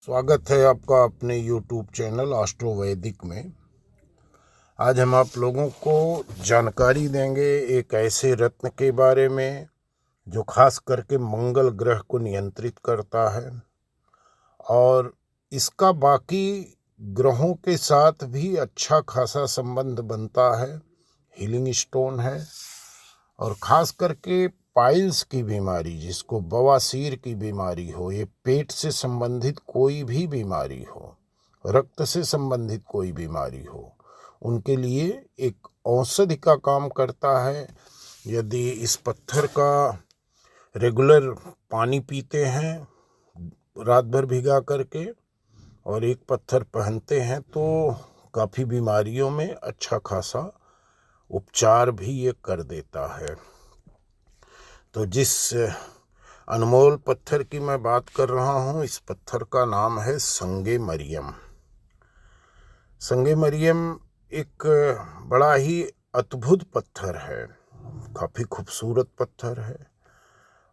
स्वागत है आपका अपने YouTube चैनल एस्ट्रो वैदिक में। आज हम आप लोगों को जानकारी देंगे एक ऐसे रत्न के बारे में जो खास करके मंगल ग्रह को नियंत्रित करता है और इसका बाकी ग्रहों के साथ भी अच्छा खासा संबंध बनता है। हीलिंग स्टोन है और ख़ास करके पाइल्स की बीमारी, जिसको बवासीर की बीमारी हो, ये पेट से संबंधित कोई भी बीमारी हो, रक्त से संबंधित कोई बीमारी हो, उनके लिए एक औषधि का काम करता है। यदि इस पत्थर का रेगुलर पानी पीते हैं रात भर भिगा करके और एक पत्थर पहनते हैं तो काफ़ी बीमारियों में अच्छा खासा उपचार भी ये कर देता है। तो जिस अनमोल पत्थर की मैं बात कर रहा हूँ, इस पत्थर का नाम है संगे मरियम। संगे मरियम एक बड़ा ही अद्भुत पत्थर है, काफ़ी खूबसूरत पत्थर है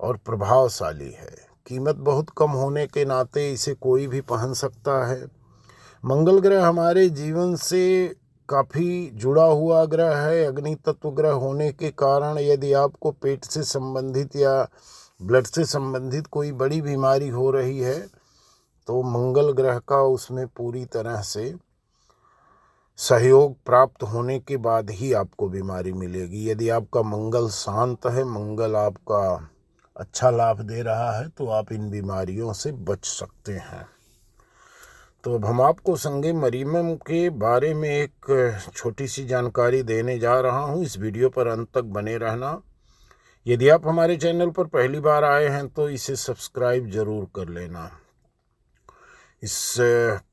और प्रभावशाली है। कीमत बहुत कम होने के नाते इसे कोई भी पहन सकता है। मंगल ग्रह हमारे जीवन से काफ़ी जुड़ा हुआ ग्रह है। अग्नि तत्व ग्रह होने के कारण यदि आपको पेट से संबंधित या ब्लड से संबंधित कोई बड़ी बीमारी हो रही है तो मंगल ग्रह का उसमें पूरी तरह से सहयोग प्राप्त होने के बाद ही आपको बीमारी मिलेगी। यदि आपका मंगल शांत है, मंगल आपका अच्छा लाभ दे रहा है, तो आप इन बीमारियों से बच सकते हैं। तो अब हम आपको संगे मरियम के बारे में एक छोटी सी जानकारी देने जा रहा हूं। इस वीडियो पर अंत तक बने रहना। यदि आप हमारे चैनल पर पहली बार आए हैं तो इसे सब्सक्राइब जरूर कर लेना। इस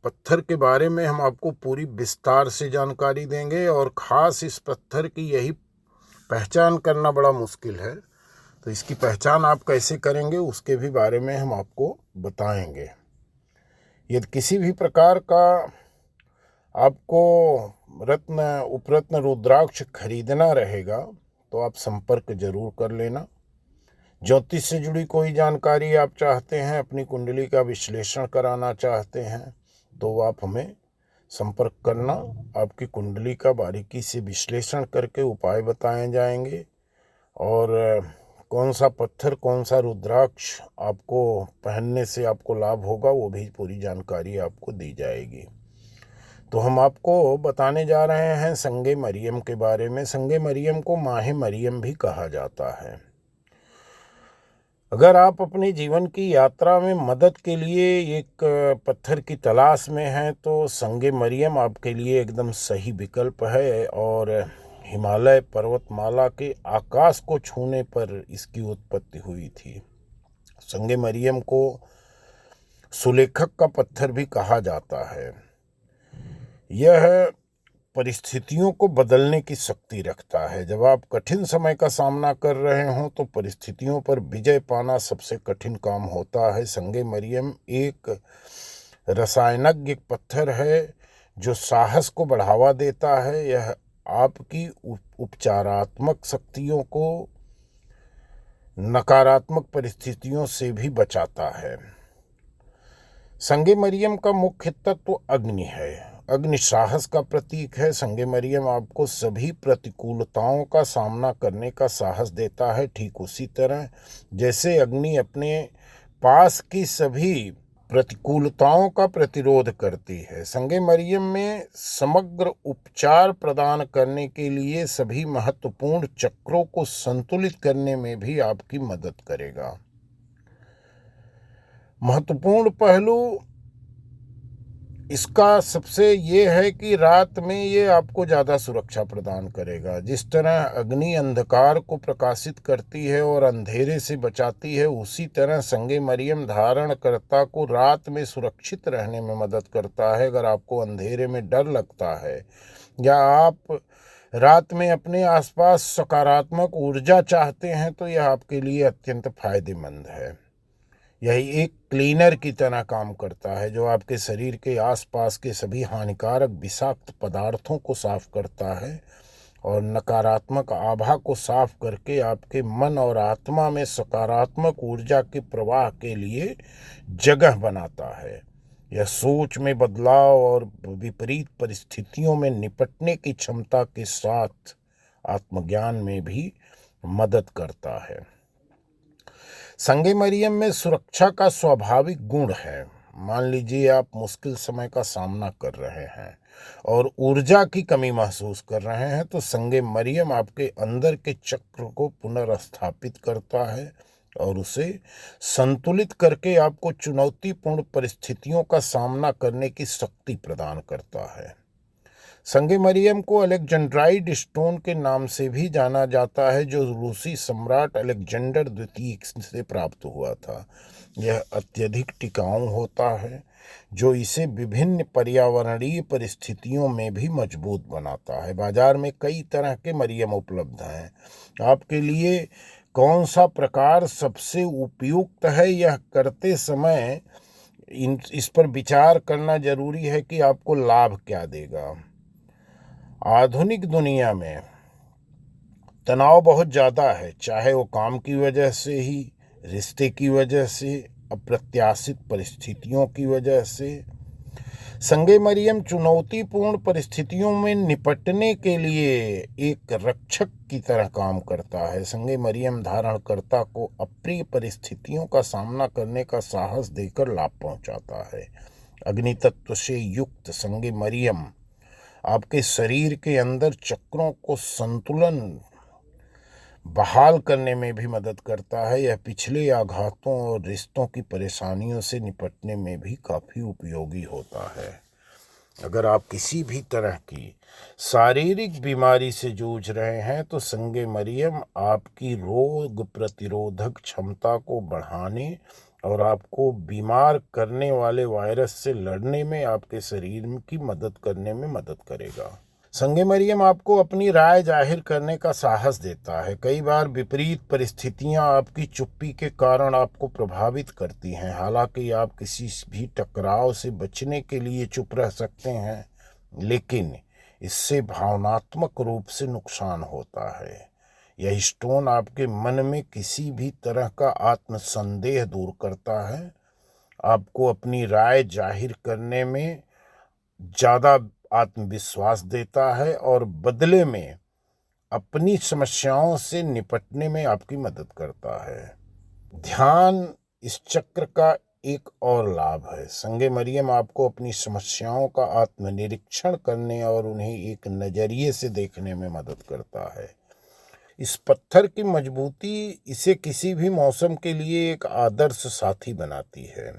पत्थर के बारे में हम आपको पूरी विस्तार से जानकारी देंगे और ख़ास इस पत्थर की यही पहचान करना बड़ा मुश्किल है, तो इसकी पहचान आप कैसे करेंगे उसके भी बारे में हम आपको बताएंगे। यदि किसी भी प्रकार का आपको रत्न उपरत्न रुद्राक्ष खरीदना रहेगा तो आप संपर्क जरूर कर लेना। ज्योतिष से जुड़ी कोई जानकारी आप चाहते हैं, अपनी कुंडली का विश्लेषण कराना चाहते हैं, तो आप हमें संपर्क करना। आपकी कुंडली का बारीकी से विश्लेषण करके उपाय बताए जाएंगे और कौन सा पत्थर, कौन सा रुद्राक्ष आपको पहनने से आपको लाभ होगा, वो भी पूरी जानकारी आपको दी जाएगी। तो हम आपको बताने जा रहे हैं संगे मरियम के बारे में। संगे मरियम को माहे मरियम भी कहा जाता है। अगर आप अपने जीवन की यात्रा में मदद के लिए एक पत्थर की तलाश में हैं तो संगे मरियम आपके लिए एकदम सही विकल्प है। और हिमालय पर्वतमाला के आकाश को छूने पर इसकी उत्पत्ति हुई थी। संगे मरियम को सुलेखक का पत्थर भी कहा जाता है। यह परिस्थितियों को बदलने की शक्ति रखता है। जब आप कठिन समय का सामना कर रहे हों तो परिस्थितियों पर विजय पाना सबसे कठिन काम होता है। संगे मरियम एक रसायनज्ञ पत्थर है जो साहस को बढ़ावा देता है। यह आपकी उपचारात्मक शक्तियों को नकारात्मक परिस्थितियों से भी बचाता है। संगे मरियम का मुख्य तत्व अग्नि है। अग्नि साहस का प्रतीक है। संगे मरियम आपको सभी प्रतिकूलताओं का सामना करने का साहस देता है, ठीक उसी तरह जैसे अग्नि अपने पास की सभी प्रतिकूलताओं का प्रतिरोध करती है। संगे मरियम में समग्र उपचार प्रदान करने के लिए सभी महत्वपूर्ण चक्रों को संतुलित करने में भी आपकी मदद करेगा। महत्वपूर्ण पहलू इसका सबसे ये है कि रात में ये आपको ज़्यादा सुरक्षा प्रदान करेगा। जिस तरह अग्नि अंधकार को प्रकाशित करती है और अंधेरे से बचाती है, उसी तरह संगे मरियम धारणकर्ता को रात में सुरक्षित रहने में मदद करता है। अगर आपको अंधेरे में डर लगता है या आप रात में अपने आसपास सकारात्मक ऊर्जा चाहते हैं तो यह आपके लिए अत्यंत फायदेमंद है। यही एक क्लीनर की तरह काम करता है जो आपके शरीर के आसपास के सभी हानिकारक विषाक्त पदार्थों को साफ करता है और नकारात्मक आभा को साफ करके आपके मन और आत्मा में सकारात्मक ऊर्जा के प्रवाह के लिए जगह बनाता है। यह सोच में बदलाव और विपरीत परिस्थितियों में निपटने की क्षमता के साथ आत्मज्ञान में भी मदद करता है। संगे मरियम में सुरक्षा का स्वाभाविक गुण है। मान लीजिए आप मुश्किल समय का सामना कर रहे हैं और ऊर्जा की कमी महसूस कर रहे हैं, तो संगे मरियम आपके अंदर के चक्र को पुनर्स्थापित करता है और उसे संतुलित करके आपको चुनौतीपूर्ण परिस्थितियों का सामना करने की शक्ति प्रदान करता है। संगे मरियम को अलेक्जेंड्राइड स्टोन के नाम से भी जाना जाता है, जो रूसी सम्राट अलेक्जेंडर द्वितीय से प्राप्त हुआ था। यह अत्यधिक टिकाऊ होता है, जो इसे विभिन्न पर्यावरणीय परिस्थितियों में भी मजबूत बनाता है। बाजार में कई तरह के मरियम उपलब्ध हैं। आपके लिए कौन सा प्रकार सबसे उपयुक्त है, यह करते समय इस पर विचार करना जरूरी है कि आपको लाभ क्या देगा। आधुनिक दुनिया में तनाव बहुत ज़्यादा है, चाहे वो काम की वजह से ही, रिश्ते की वजह से, अप्रत्याशित परिस्थितियों की वजह से। संगे मरियम चुनौतीपूर्ण परिस्थितियों में निपटने के लिए एक रक्षक की तरह काम करता है। संगे मरियम धारणकर्ता को अप्रिय परिस्थितियों का सामना करने का साहस देकर लाभ पहुंचाता है। अग्नि तत्व से युक्त संगे मरियम आपके शरीर के अंदर चक्रों को संतुलन बहाल करने में भी मदद करता है। यह पिछले आघातों और रिश्तों की परेशानियों से निपटने में भी काफ़ी उपयोगी होता है। अगर आप किसी भी तरह की शारीरिक बीमारी से जूझ रहे हैं, तो संगे मरियम आपकी रोग प्रतिरोधक क्षमता को बढ़ाने और आपको बीमार करने वाले वायरस से लड़ने में आपके शरीर की मदद करने में मदद करेगा। संगे मरियम आपको अपनी राय जाहिर करने का साहस देता है। कई बार विपरीत परिस्थितियां आपकी चुप्पी के कारण आपको प्रभावित करती हैं। हालांकि आप किसी भी टकराव से बचने के लिए चुप रह सकते हैं, लेकिन इससे भावनात्मक रूप से नुकसान होता है। यह स्टोन आपके मन में किसी भी तरह का आत्मसंदेह दूर करता है, आपको अपनी राय जाहिर करने में ज़्यादा आत्मविश्वास देता है और बदले में अपनी समस्याओं से निपटने में आपकी मदद करता है। ध्यान इस चक्र का एक और लाभ है। संगे मरियम आपको अपनी समस्याओं का आत्मनिरीक्षण करने और उन्हें एक नज़रिए से देखने में मदद करता है। इस पत्थर की मजबूती इसे किसी भी मौसम के लिए एक आदर्श साथी बनाती है।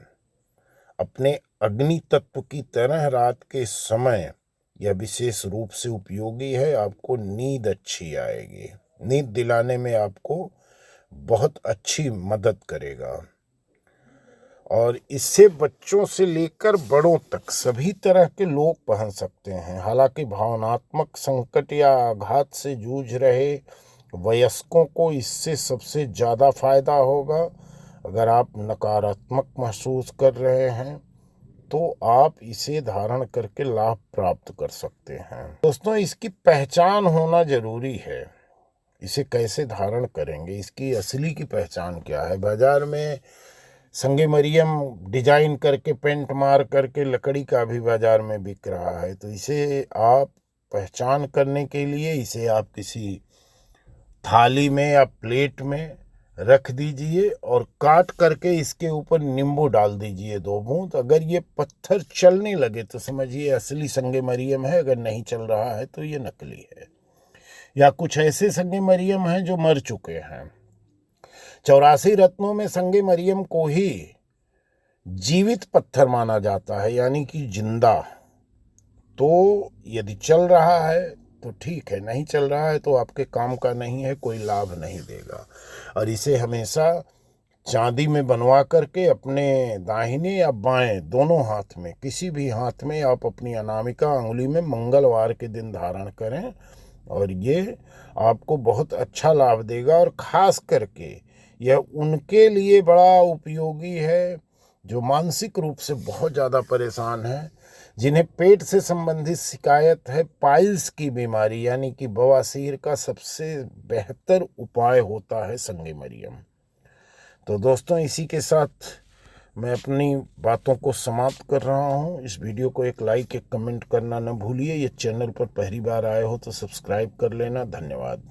अपने अग्नि तत्व की तरह रात के समय यह विशेष रूप से उपयोगी है। आपको नींद अच्छी आएगी, नींद दिलाने में आपको बहुत अच्छी मदद करेगा और इससे बच्चों से लेकर बड़ों तक सभी तरह के लोग पहन सकते हैं। हालांकि भावनात्मक संकट या आघात से जूझ रहे वयस्कों को इससे सबसे ज़्यादा फायदा होगा। अगर आप नकारात्मक महसूस कर रहे हैं, तो आप इसे धारण करके लाभ प्राप्त कर सकते हैं। दोस्तों, इसकी पहचान होना जरूरी है। इसे कैसे धारण करेंगे, इसकी असली की पहचान क्या है? बाजार में संगे मरियम डिजाइन करके, पेंट मार करके लकड़ी का भी बाजार में बिक रहा है। तो इसे आप पहचान करने के लिए इसे आप किसी थाली में या प्लेट में रख दीजिए और काट करके इसके ऊपर नींबू डाल दीजिए 2 बूंद। अगर ये पत्थर चलने लगे तो समझिए असली संगे मरियम है, अगर नहीं चल रहा है तो ये नकली है। या कुछ ऐसे संगे मरियम हैं जो मर चुके हैं। 84 रत्नों में संगे मरियम को ही जीवित पत्थर माना जाता है, यानी कि जिंदा। तो यदि चल रहा है तो ठीक है, नहीं चल रहा है तो आपके काम का नहीं है, कोई लाभ नहीं देगा। और इसे हमेशा चांदी में बनवा करके अपने दाहिने या बाएं दोनों हाथ में, किसी भी हाथ में आप अपनी अनामिका अंगुली में मंगलवार के दिन धारण करें और ये आपको बहुत अच्छा लाभ देगा। और ख़ास करके यह उनके लिए बड़ा उपयोगी है जो मानसिक रूप से बहुत ज़्यादा परेशान हैं, जिन्हें पेट से संबंधित शिकायत है। पाइल्स की बीमारी यानी कि बवासीर का सबसे बेहतर उपाय होता है संगे मरियम। तो दोस्तों, इसी के साथ मैं अपनी बातों को समाप्त कर रहा हूँ। इस वीडियो को एक लाइक एक कमेंट करना न भूलिए। ये चैनल पर पहली बार आए हो तो सब्सक्राइब कर लेना। धन्यवाद।